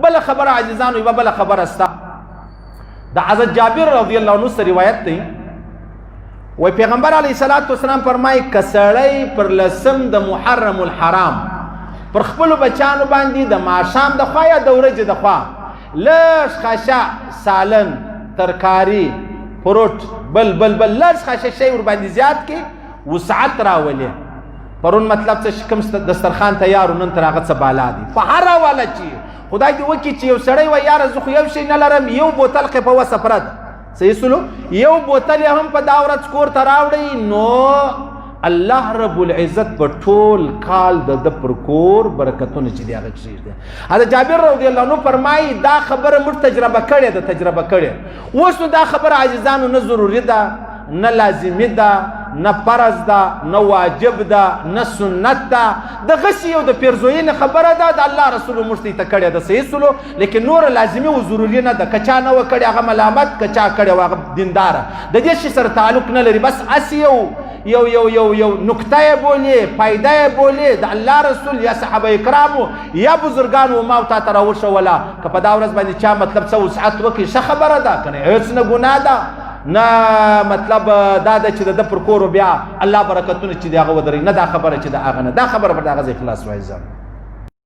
بل خبر عزیزانو یوه بله خبره سته د حضرت جابر رضی الله عنه څخه روایت دی وی پیغمبر علیه الصلاة والسلام فرمایي که سړی پر لسم د محرم الحرام پر خپلو بچانو باندې د ماښام د خوا یا د ورځې د خوا لږ خشه سالن ترکاري فروټ بل لږ خشه شی ورباندې زیات کړي وسعت راولي پرون مطلب څه کوم دسترخوان تیارو نن تر هغه څه بالا دي په هر حواله چې خدای دې وکړي چې یو سړی وایي یاره زه خو یو شی نه لرم یو بوتل خې په وسه پره ده صحیح سلو یو بوتل یې هم په دا ورځ کور ته راوړئ نو الله رب العزت په ټول کال د ده پر کور برکتونه چې دی هغه کښېږدي حضرت جابر رضی الله عنه فرمایي دا خبره موږ تجربه کړې اوس نو دا خبره عزیزانو نه ضروري ده نه لازمي ده نه فرض ده نه واجب ده نه سنت ده دغسې یو د پیرزوینې خبره ده د الله رسول موږ ته کړې ده صحیح سلو لیکن نور لازمي و ضروري نه ده که چا نه و کړې هغه ملامت که چا کړې و هغه دینداره د دې شي سره تعلق نه لري بس هسې یو نکته یې بولې فایده یې بولې د الله رسول یا صحابه کرامو یا بزرګانو ما او تا ته راوښوله که په دا ورځ باندې چا مطلب څه وسعت وکړي ښه خبره ده که نه هېڅ نه ګناه ده نه مطلب دا ده چې د ده پر کور بیا الله برکتونه چې د هغه ودري نه دا خبره چې د هغه نه دا خبره پر د هغه ځای خلاص وایي